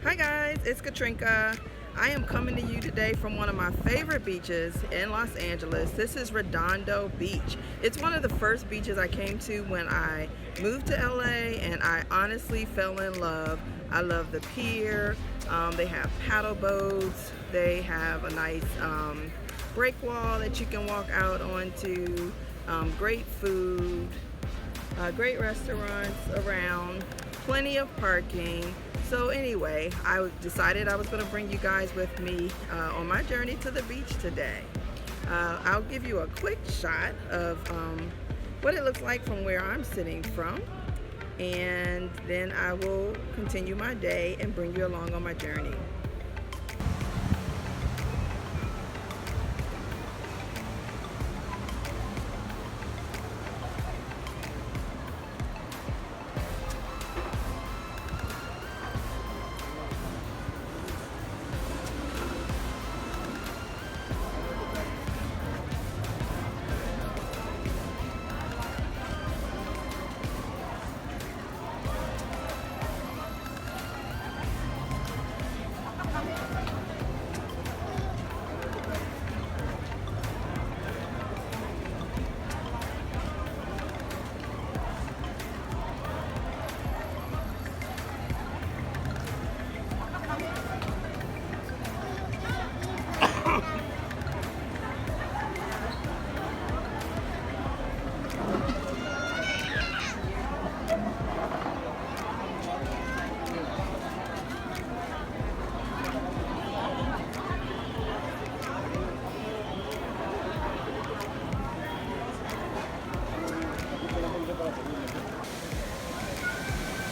Hi guys, it's Katrinka. I am coming to you today from one of my favorite beaches in Los Angeles. This is Redondo Beach. It's one of the first beaches I came to when I moved to LA, and I honestly fell in love. I love the pier. They have paddle boats. They have a nice break wall that you can walk out onto. Great food, great restaurants around, plenty of parking. So anyway, I decided I was going to bring you guys with me on my journey to the beach today. I'll give you a quick shot of what it looks like from where I'm sitting from, and then I will continue my day and bring you along on my journey.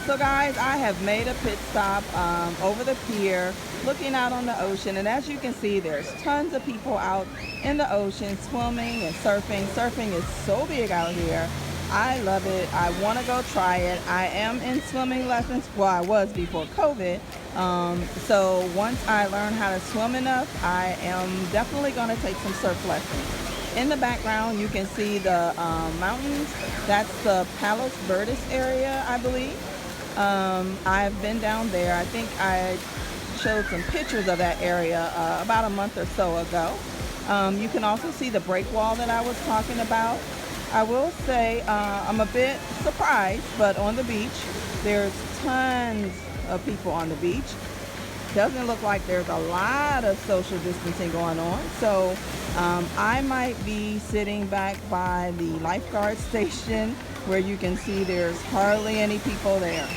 So guys, I have made a pit stop over the pier, looking out on the ocean, and as you can see, there's tons of people out in the ocean swimming and surfing. Surfing is so big out here. I love it. I want to go try it. I am in swimming lessons. Well, I was before COVID. So once I learn how to swim enough, I am definitely going to take some surf lessons. In the background, you can see the mountains. That's the Palos Verdes area, I believe. I've been down there. I think I showed some pictures of that area about a month or so ago. You can also see the break wall that I was talking about. I will say I'm a bit surprised, but on the beach, there's tons of people on the beach. Doesn't look like there's a lot of social distancing going on. So I might be sitting back by the lifeguard station where you can see there's hardly any people there.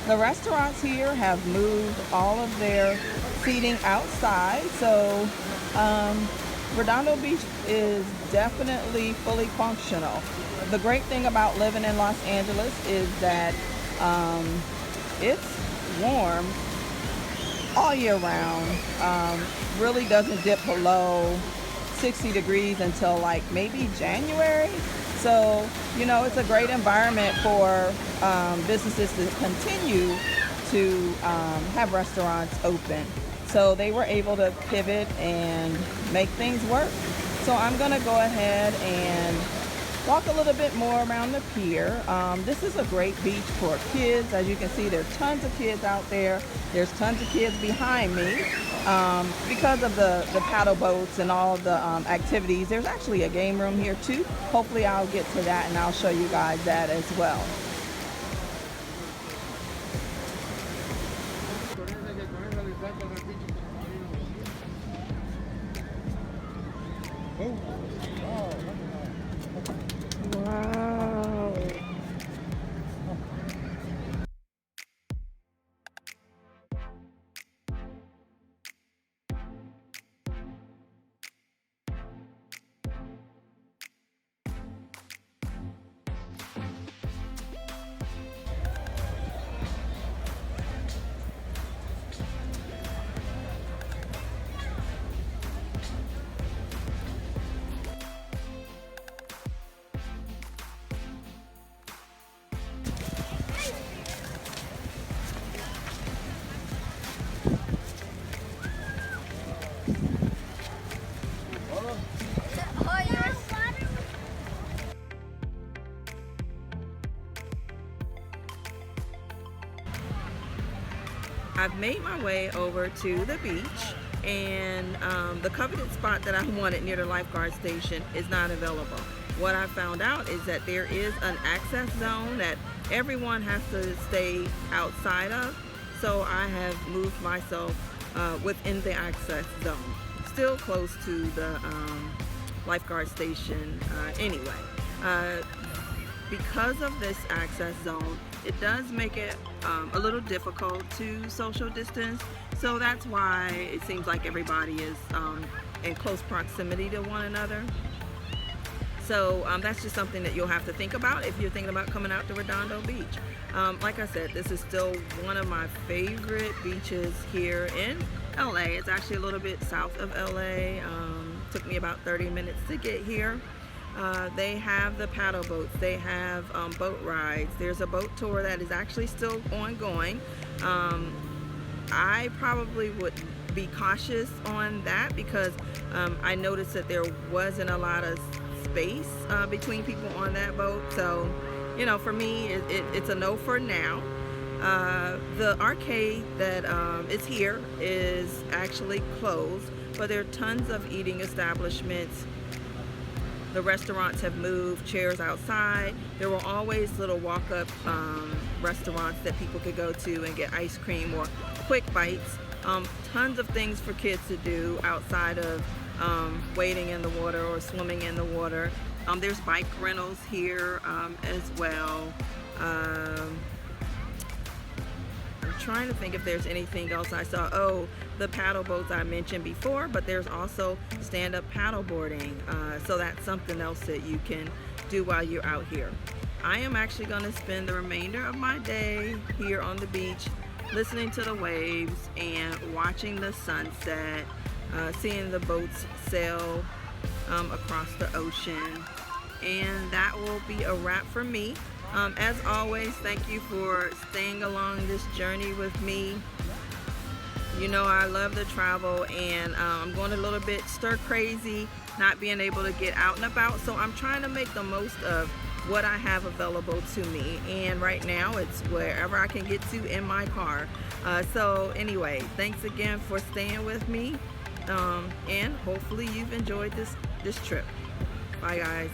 The restaurants here have moved all of their seating outside, so Redondo Beach is definitely fully functional. The great thing about living in Los Angeles is that it's warm all year round. Really doesn't dip below 60 degrees until like maybe January. So, you know, it's a great environment for businesses to continue to have restaurants open. So they were able to pivot and make things work. So I'm going to go ahead and walk a little bit more around the pier. This is a great beach for kids. As you can see, there are tons of kids out there. There's tons of kids behind me. Because of the paddle boats and all the activities, there's actually a game room here too. Hopefully I'll get to that and I'll show you guys that as well. Wow. I've made my way over to the beach, and the coveted spot that I wanted near the lifeguard station is not available. What I found out is that there is an access zone that everyone has to stay outside of, so I have moved myself within the access zone, still close to the lifeguard station anyway. Because of this access zone, it does make it a little difficult to social distance, so that's why it seems like everybody is in close proximity to one another. So that's just something that you'll have to think about if you're thinking about coming out to Redondo Beach. Like I said, this is still one of my favorite beaches here in LA. It's actually a little bit south of LA. Took me about 30 minutes to get here. They have the paddle boats, they have boat rides. There's a boat tour that is actually still ongoing. I probably would be cautious on that because I noticed that there wasn't a lot of space between people on that boat. So, you know, for me, it's a no for now. The arcade that is here is actually closed, but there are tons of eating establishments. The restaurants have moved chairs outside. There were always little walk-up restaurants that people could go to and get ice cream or quick bites. Tons of things for kids to do outside of wading in the water or swimming in the water. There's bike rentals here as well. I'm trying to think if there's anything else I saw. Oh, the paddle boats I mentioned before, but there's also stand-up paddle boarding. So that's something else that you can do while you're out here. I am actually going to spend the remainder of my day here on the beach listening to the waves and watching the sunset, seeing the boats sail across the ocean. And that will be a wrap for me. As always, thank you for staying along this journey with me. You know I love to travel, and I'm going a little bit stir crazy not being able to get out and about, so I'm trying to make the most of what I have available to me, and right now it's wherever I can get to in my car. So anyway, thanks again for staying with me, and hopefully you've enjoyed this trip. Bye guys.